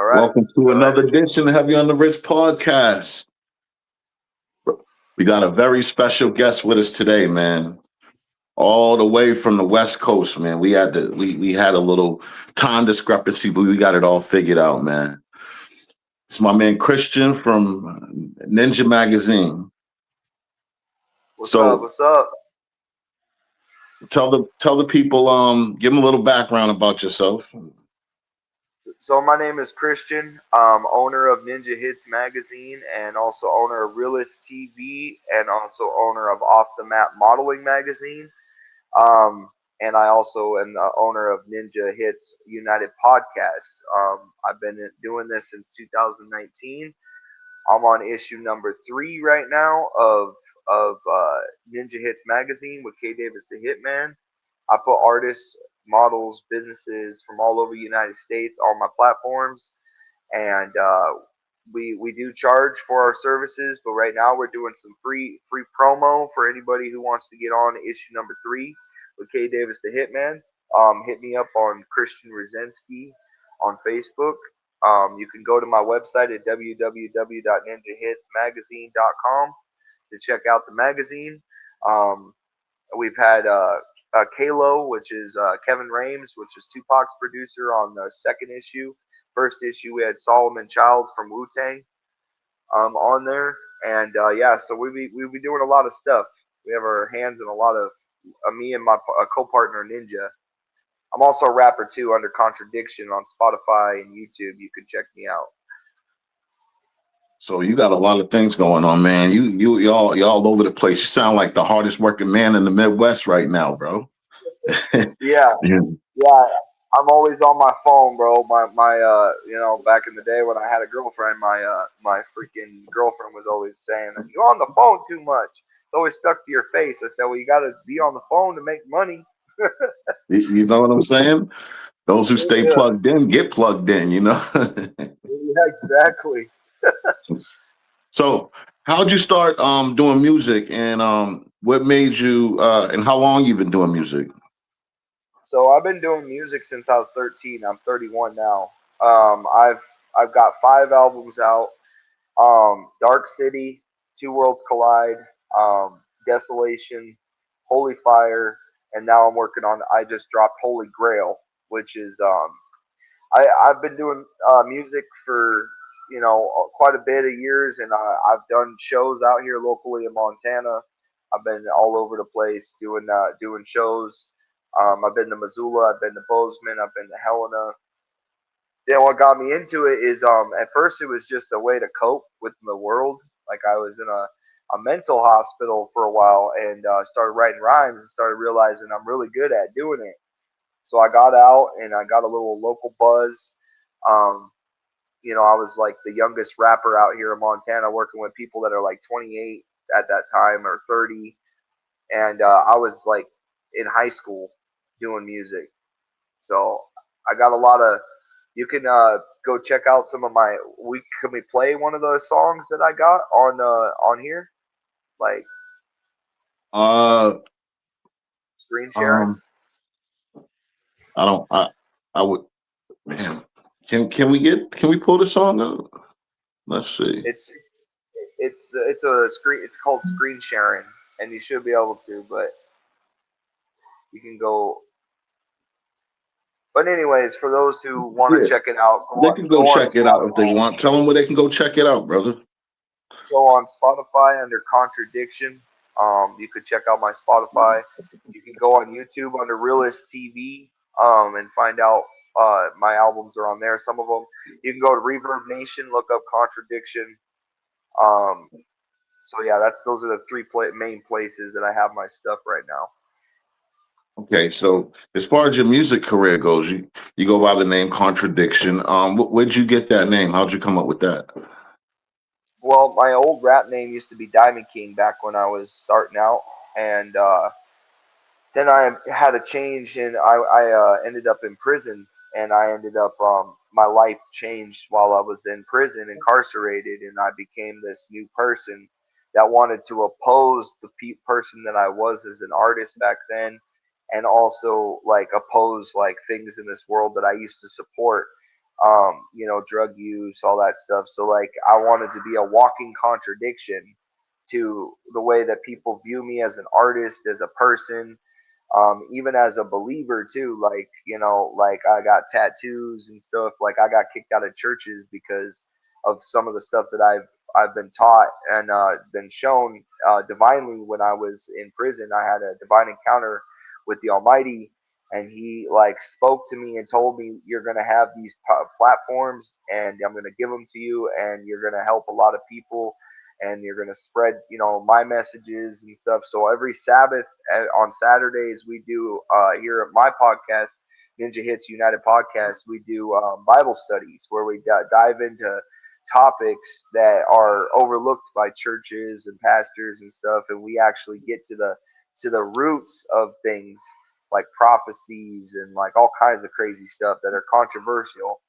right. Welcome to another edition of Heavy on the Wrist podcast. We got a very special guest with us today, man. All the way from the West Coast, man. We had a little time discrepancy, but we got it all figured out, man. It's my man Christian from Ninja Magazine. What's up? So What's up? tell the people, give them a little background about yourself. So my name is Christian, owner of Ninja Hits Magazine, and also owner of Realist TV, and also owner of Off the Map Modeling Magazine. And I also am the owner of Ninja Hits United Podcast. I've been doing this since 2019. I'm on issue number 3 right now of Ninja Hits Magazine with K. Davis the Hitman. I put artists, models, businesses from all over the United States on my platforms, and we do charge for our services. But right now we're doing some free promo for anybody who wants to get on issue number 3 with K. Davis the Hitman. Hit me up on Christian Rosensky on Facebook. You can go to my website at www.ninjahitsmagazine.com to check out the magazine. We've had Kalo, which is Kevin Rames, which is Tupac's producer on the second issue. First issue, we had Solomon Childs from Wu Tang on there, and yeah, so we be doing a lot of stuff. We have our hands in a lot of me and my co-partner Ninja. I'm also a rapper too under Contradiction on Spotify and YouTube. You can check me out. So you got a lot of things going on, man. Y'all over the place. You sound like the hardest working man in the Midwest right now, bro. Yeah, Yeah. yeah. I'm always on my phone, bro. My back in the day when I had a girlfriend, my freaking girlfriend was always saying, "You're on the phone too much." It's always stuck to your face. I said, "Well, you got to be on the phone to make money." You know what I'm saying? Those who stay Yeah, plugged in get plugged in, you know? yeah, exactly. So how'd you start doing music and what made you and how long you been doing music? So I've been doing music since I was 13. I'm 31 now. I've got 5 albums out. Dark City, Two Worlds Collide, Desolation, Holy Fire, and now I'm working on. I just dropped Holy Grail, which is I've been doing music for quite a bit of years, and I've done shows out here locally in Montana. I've been all over the place doing shows. I've been to Missoula, I've been to Bozeman, I've been to Helena. Then what got me into it is at first it was just a way to cope with the world. Like I was in a mental hospital for a while and started writing rhymes and started realizing I'm really good at doing it. So I got out and I got a little local buzz. Um, I was like the youngest rapper out here in Montana, working with people that are like 28 at that time or 30, and I was like in high school doing music. So I got a lot of. You can go check out some of my. Can we play one of the songs that I got on here, like Uh screen sharing? um I don't I would man. Can we pull the song up? Let's see. It's it's a screen. It's called screen sharing, and you should be able to. But you can go. But anyways, for those who want to Yeah. check it out, They can go go on check it out if they Spotify. want. Tell them where they can go check it out, brother. Go on Spotify under Contradiction. You could check out my Spotify. You can go on YouTube under Realist TV and find out my albums are on there. Some of them. You can go to Reverb Nation, look up Contradiction. Um, so yeah, those are the three main places that I have my stuff right now. Okay, so as far as your music career goes, you go by the name Contradiction. Where'd you get that name? How'd you come up with that? Well, my old rap name used to be Diamond King back when I was starting out, and then I had a change, and I ended up in prison, and I ended up my life changed while I was in prison, incarcerated, and I became this new person that wanted to oppose the person that I was as an artist back then, and also like oppose like things in this world that I used to support. drug use, all that stuff. So like I wanted to be a walking contradiction to the way that people view me as an artist, as a person, even as a believer too. Like like I got tattoos and stuff. Like I got kicked out of churches because of some of the stuff that I've been taught and been shown divinely. When I was in prison, I had a divine encounter with the Almighty, and He like spoke to me and told me, "You're gonna have these platforms, and I'm gonna give them to you, and you're gonna help a lot of people." And you're going to spread, my messages and stuff. So every Sabbath on Saturdays, we do here at my podcast, Ninja Hits United Podcast, we do Bible studies where we dive into topics that are overlooked by churches and pastors and stuff, and we actually get to the roots of things like prophecies and like all kinds of crazy stuff that are controversial.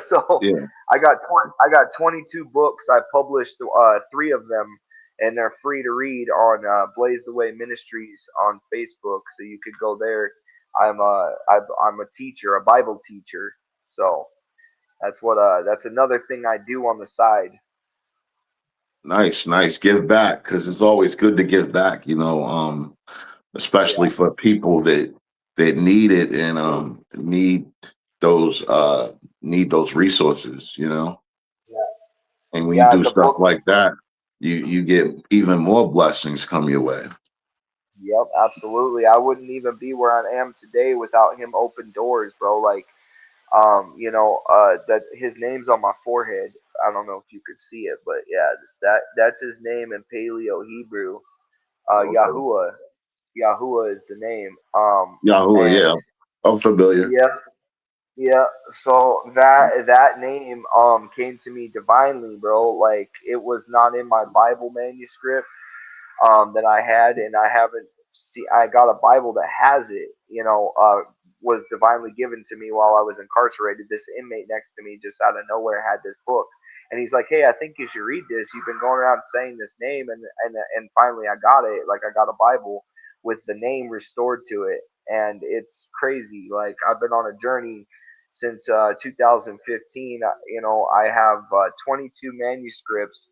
So Yeah, I got 22 books. I published three of them, and they're free to read on Blaze the Way Ministries on Facebook. So you could go there. I'm a teacher, a Bible teacher. So that's another thing I do on the side. nice, nice. Give back because it's always good to give back. Especially Yeah, for people that need it and those uh need those resources. yeah, And when you yeah. do The stuff book. like that, you get even more blessings come your way. Yep, absolutely. I wouldn't even be where I am today without him open doors, bro. Like that his name's on my forehead. I don't know if you could see it, but yeah, that's his name in Paleo Hebrew. Okay. Yahuwah is the name. Yahoo, And yeah, I'm familiar. yeah, yeah. So that name came to me divinely, bro. Like it was not in my Bible manuscript that I had, and I haven't see. I got a Bible that has it. Was divinely given to me while I was incarcerated. This inmate next to me just out of nowhere had this book, and he's like, "Hey, I think you should read this. You've been going around saying this name, and finally I got it. Like I got a Bible with the name restored to it, and it's crazy. Like I've been on a journey." Since 2015, I have 22 manuscripts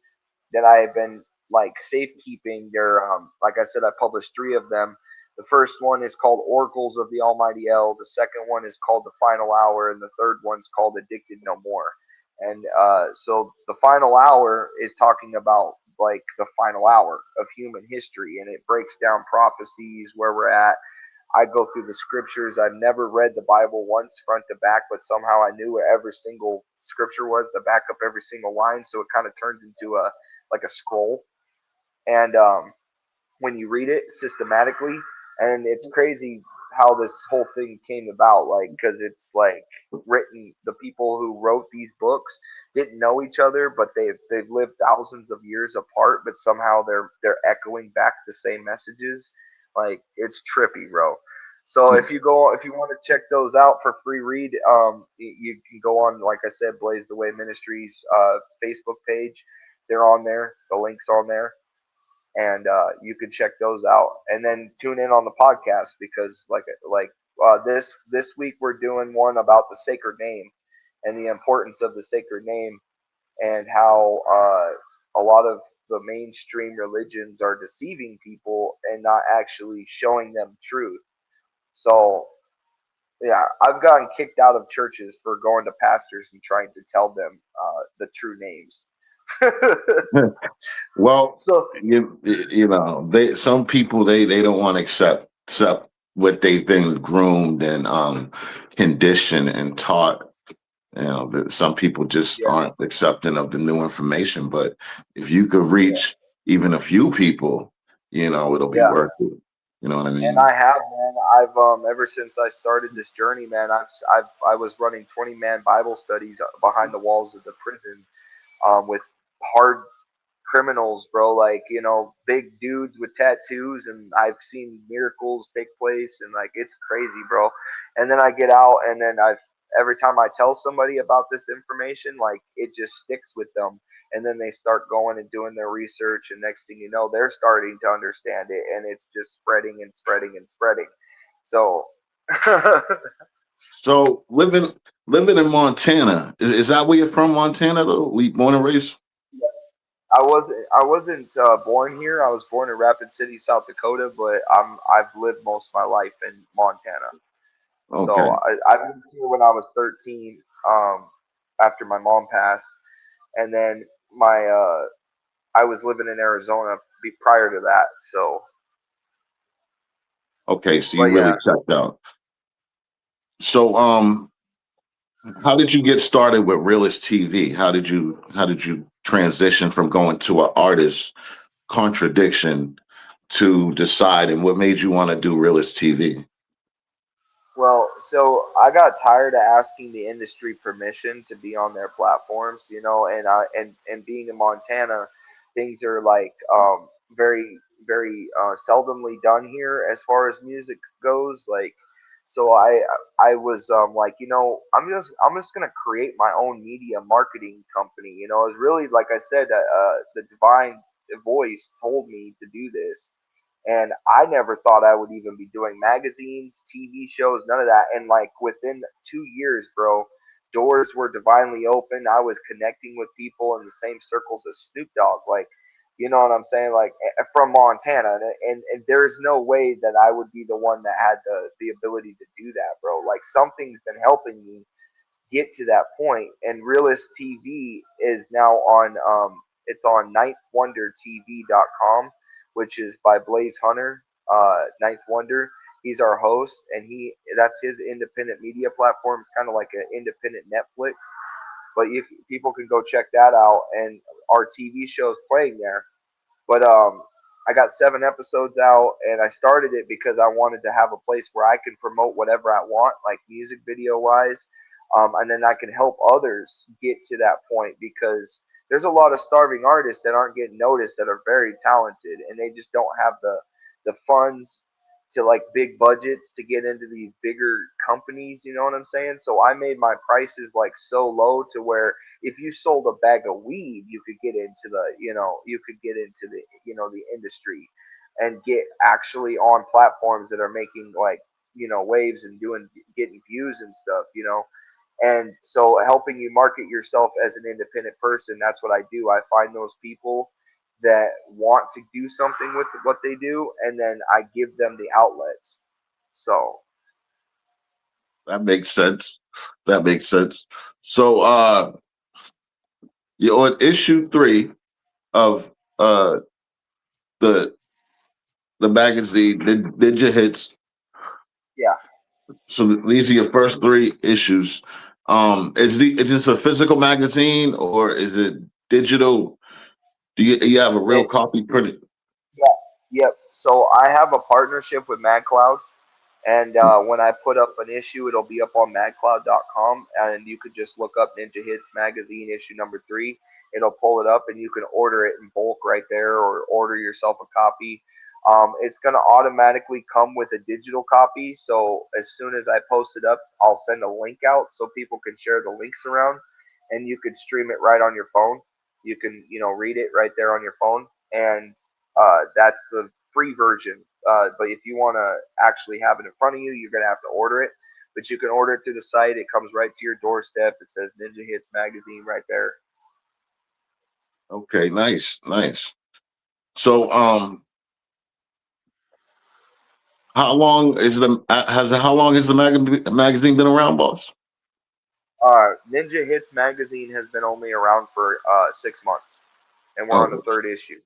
that I have been like safekeeping. They're like I said, I published three of them. The first one is called Oracles of the Almighty El. The second one is called The Final Hour, and the third one's called Addicted No More. And so the final hour is talking about like the final hour of human history, and it breaks down prophecies, where we're at. I go through the scriptures. I've never read the Bible once front to back, but somehow I knew where every single scripture was to back up every single line. So it kind of turns into a like a scroll. And when you read it systematically, and it's crazy how this whole thing came about. Like, because it's like written, the people who wrote these books didn't know each other, but they've lived thousands of years apart, but somehow they're echoing back the same messages. Like, it's trippy, bro. So if you want to check those out for free read, you can go on, like I said, Blaze the Way Ministries Facebook page. They're on there. The link's on there, and you can check those out. And then tune in on the podcast because, this week, we're doing one about the sacred name and the importance of the sacred name, and how a lot of the mainstream religions are deceiving people and not actually showing them truth. So yeah, I've gotten kicked out of churches for going to pastors and trying to tell them the true names. Well, So they some people they don't want to accept what they've been groomed and conditioned and taught. That some people just yeah, aren't accepting of the new information. But if you could yeah, reach even a few people, it'll be yeah. worth it. You know what I And mean? I have, man. I've ever since I started this journey, man. I was running 20-man Bible studies behind the walls of the prison, with hard criminals, bro. Like big dudes with tattoos, and I've seen miracles take place, and like it's crazy, bro. And then I get out, and then I every time I tell somebody about this information, like it just sticks with them, and then they start going and doing their research, and next thing you know, they're starting to understand it, and it's just spreading and spreading and spreading. So So living in Montana, is that where you're from, Montana? Though we born and raised. I wasn't born here. I was born in Rapid City, South Dakota, but I've lived most of my life in Montana. So Okay, I moved here when I was 13, after my mom passed, and then my I was living in Arizona prior to that. So, okay. So but you yeah, really checked out. So how did you get started with Realist TV? How did you transition from going to an artist contradiction to decide, and what made you want to do Realist TV? well, so I got tired of asking the industry permission to be on their platforms, and being in Montana, things are like very very seldomly done here as far as music goes. Like, so I was like, I'm just gonna create my own media marketing company. It's really like I said, the divine voice told me to do this, and I never thought I would even be doing magazines, TV shows, none of that. And like within 2 years, bro, doors were divinely open. I was connecting with people in the same circles as Snoop Dogg. Like, you know what I'm saying? Like, from Montana. And there's no way that I would be the one that had the ability to do that, bro. Like, something's been helping me get to that point. And Realist TV is now on it's on ninthwondertv.com, which is by Blaze Hunter, Ninth Wonder. He's our host, and that's his independent media platform. It's kind of like an independent Netflix, but people can go check that out, and our TV shows playing there. But I got 7 episodes out, and I started it because I wanted to have a place where I can promote whatever I want, like music video wise, and then I can help others get to that point, because there's a lot of starving artists that aren't getting noticed that are very talented, and they just don't have the funds to, like, big budgets to get into these bigger companies. You know what I'm saying? So I made my prices like so low to where if you sold a bag of weed, you could get into the industry and get actually on platforms that are making, like, waves and getting views and stuff. And so helping you market yourself as an independent person, that's what I do. I find those people that want to do something with what they do, and then I give them the outlets. So, That makes sense. That makes sense. So you're on issue 3 of the the magazine, Ninja Hits. yeah. So these are your first 3 issues. Is this a physical magazine or is it digital? Do you have a real It, copy printed? yeah. Yep. So I have a partnership with MadCloud. And when I put up an issue, it'll be up on madcloud.com, and you could just look up Ninja Hits Magazine issue number 3. It'll pull it up, and you can order it in bulk right there, or order yourself a copy. It's going to automatically come with a digital copy. So as soon as I post it up, I'll send a link out so people can share the links around, and you could stream it right on your phone. You can, read it right there on your phone, and that's the free version. But if you want to actually have it in front of you, you're going to have to order it. But you can order it through the site. It comes right to your doorstep. It says Ninja Hits Magazine right there. Okay, nice, nice. So how long has the magazine been around, boss? Ninja Hits Magazine has been only around for 6 months, and we're on the Oh, third issue.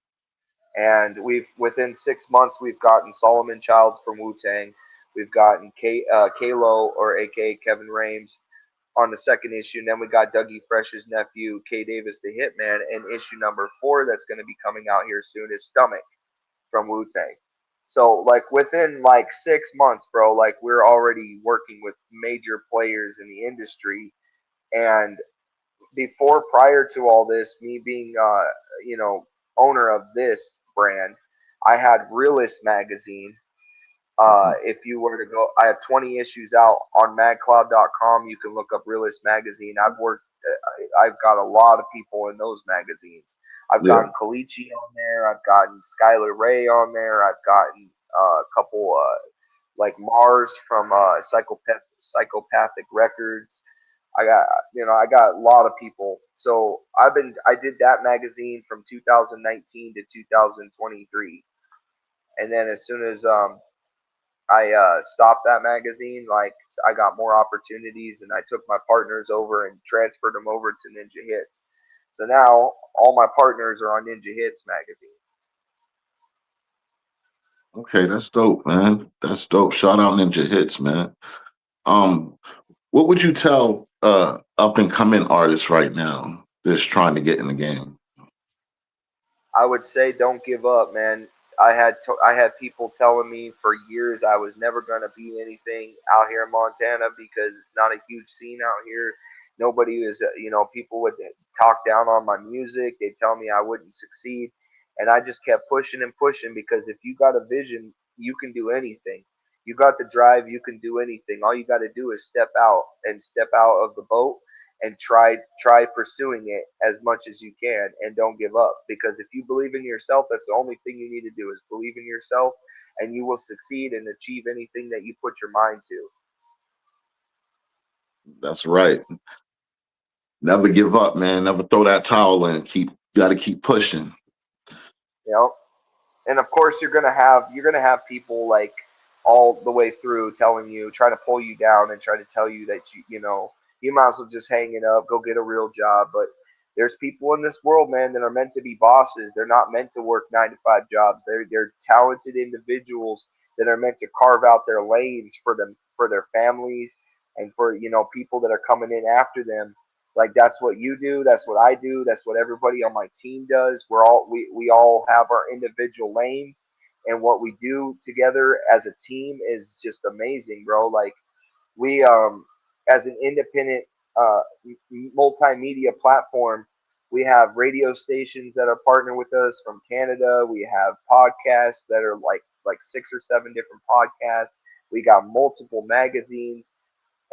And within 6 months, we've gotten Solomon Childs from Wu Tang. We've gotten Kalo, or AKA Kevin Rames, on the second issue. And then we got Dougie Fresh's nephew, K Davis the Hitman. And issue number 4 that's going to be coming out here soon is Stomach from Wu Tang. So, like, within like 6 months, bro, like, we're already working with major players in the industry. And prior to all this, me being you know owner of this brand, I had Realist magazine. mhm. If you were to go, I have 20 issues out on madcloud.com. You can look up Realist magazine. I've got a lot of people in those magazines. I've Yeah, gotten Kalichi on there. I've gotten Skylar Ray on there. I've gotten a couple, like Mars from Psychopathic Records. I got a lot of people. So I did that magazine from 2019 to 2023, and then as soon as I stopped that magazine, like I got more opportunities, and I took my partners over and transferred them over to Ninja Hits. So now all my partners are on Ninja Hits magazine. Okay, that's dope, man. That's dope. Shout out Ninja Hits, man. Um, what would you tell up and coming artists right now that's trying to get in the game? I would say don't give up, man. I had people telling me for years I was never gonna be anything out here in Montana because it's not a huge scene out here. Nobody is, people would talk down on my music. They tell me I wouldn't succeed, and I just kept pushing and pushing because if you got a vision, you can do anything. You got the drive, you can do anything. All you got to do is step out of the boat and try pursuing it as much as you can and don't give up because if you believe in yourself, that's the only thing you need to do is believe in yourself, and you will succeed and achieve anything that you put your mind to. That's right. Never give up, man. Never throw that towel in. Got to keep pushing. You know, and of course you're gonna have people like all the way through telling you, trying to pull you down and try to tell you that you might as well just hang it up, go get a real job. But there's people in this world, man, that are meant to be bosses. They're not meant to work 9 to 5 jobs. They're talented individuals that are meant to carve out their lanes for them, for their families, and for people that are coming in after them. Like that's what you do, that's what I do, that's what everybody on my team does. We all have our individual lanes, and what we do together as a team is just amazing, bro. Like we as an independent multimedia platform, we have radio stations that are partner with us from Canada. We have podcasts that are like 6 or 7 different podcasts. We got multiple magazines,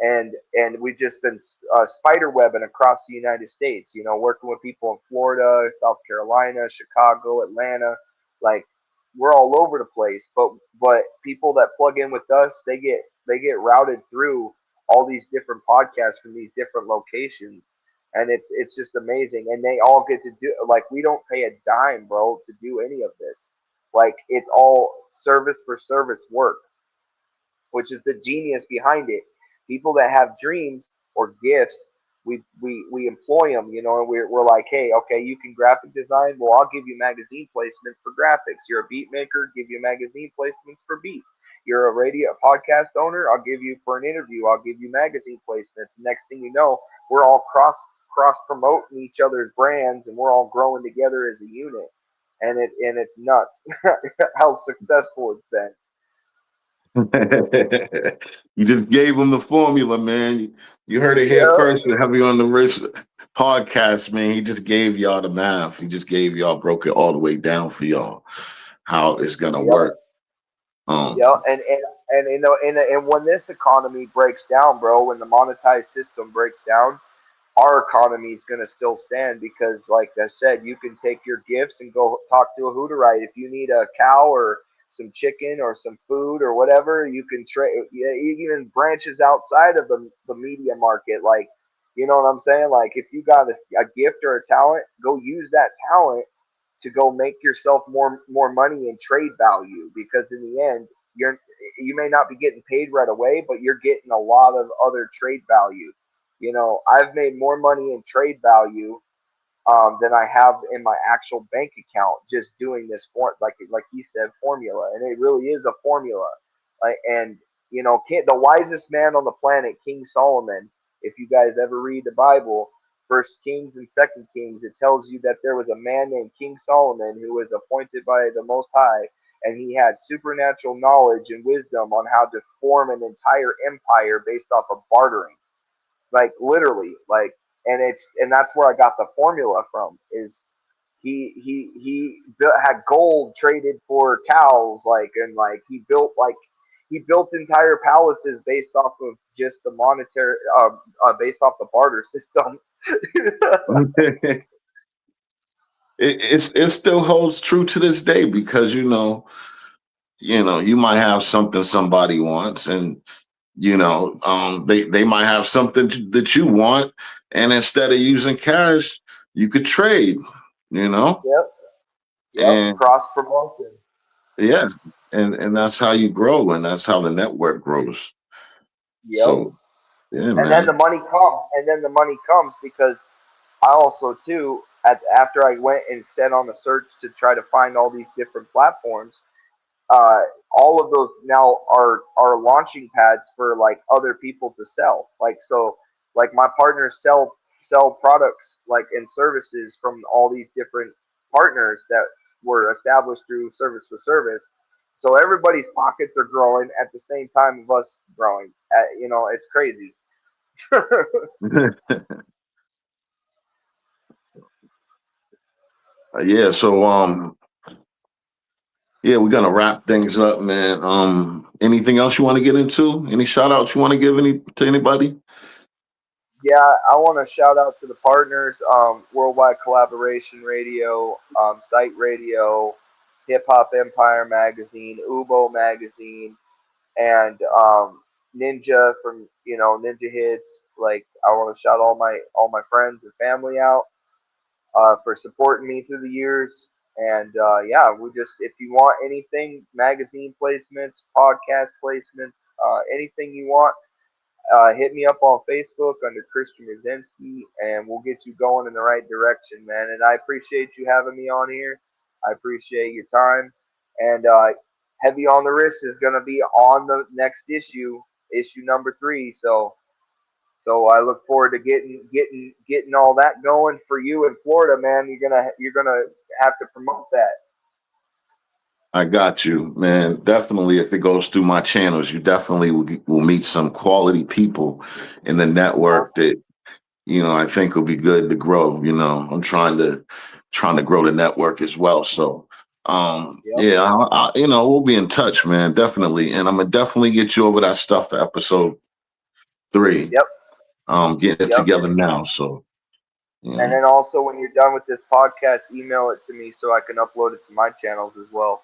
and we've just been spider webbing across the United States. Working with people in Florida, South Carolina, Chicago, Atlanta. Like we're all over the place. But people that plug in with us, they get routed through all these different podcasts from these different locations, and it's just amazing. And they all get to do, like, we don't pay a dime, bro, to do any of this. Like it's all service for service work, which is the genius behind it. People that have dreams or gifts, we employ them, and we're like, hey, okay, you can graphic design. Well, I'll give you magazine placements for graphics. You're a beat maker, give you magazine placements for beats. You're a radio podcast owner, I'll give you for an interview. I'll give you magazine placements. Next thing you know, we're all cross promoting each other's brands, and we're all growing together as a unit. And it's nuts how successful it's been. You just gave them the formula, man. You heard it here Yeah, first with Heavy on the Wrist podcast, man. He just gave y'all the math. He just gave y'all, broke it all the way down for y'all, how it's gonna yeah. work. Yeah, Um, and when this economy breaks down, bro, when the monetized system breaks down, our economy is going to still stand because, like I said, you can take your gifts and go talk to a Hooterite. If you need a cow or some chicken or some food or whatever, you can trade. Yeah, even branches outside of the media market, like, you know what I'm saying? Like if you got a gift or a talent, go use that talent to go make yourself more money and trade value, because in the end you may not be getting paid right away, but you're getting a lot of other trade value. I've made more money in trade value than I have in my actual bank account just doing this like he said, formula, and it really is a formula. Like, and the wisest man on the planet, King Solomon. If you guys ever read the Bible, First Kings and Second Kings, it tells you that there was a man named King Solomon who was appointed by the Most High, and he had supernatural knowledge and wisdom on how to form an entire empire based off of bartering, like literally, like, and that's where I got the formula from. Is had gold traded for cows, like, and like he built entire palaces based off of just the monetary, based off the barter system. it, it still holds true to this day because you might have something somebody wants, and They might have something that you want, and instead of using cash, you could trade. You know, Yep. Yep. and Cross promotion. yeah, and that's how you grow, and that's how the network grows. Yep. So yeah, And then the man, money comes. And then the money comes because I also too after I went and set on a search to try to find all these different platforms, uh, all of those now are launching pads for like other people to sell. Like so, like my partners sell products like and services from all these different partners that were established through service for service. So everybody's pockets are growing at the same time of us growing. It's crazy. yeah. So yeah, we're gonna wrap things up, man. Anything else you want to get into? Any shout outs you want to give to anybody? Yeah, I want to shout out to the partners, Worldwide Collaboration Radio, Site Radio, Hip Hop Empire Magazine, Ubo Magazine, and Ninja from Ninja Hits. Like I want to shout all my friends and family out for supporting me through the years. And yeah, we just if you want anything, magazine placements, podcast placements, anything you want, hit me up on Facebook under Christian Rosinski, and we'll get you going in the right direction, man. And I appreciate you having me on here. I appreciate your time. And Heavy on the Wrist is going to be on the next issue number 3. So I look forward to getting all that going for you in Florida, man. You're gonna have to promote that. I got you, man. Definitely, if it goes through my channels, you definitely will meet some quality people in the network Awesome. that I think will be good to grow. I'm trying to grow the network as well. So, Yep. yeah, we'll be in touch, man. Definitely, and I'm gonna definitely get you over that stuff for episode 3. Yep. Getting it Yep. together now. So, And yeah, then also, when you're done with this podcast, email it to me so I can upload it to my channels as well.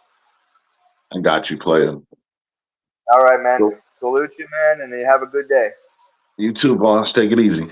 I got you, player. All right, man. So, Salute you, man, and you have a good day. you too, boss. Take it easy.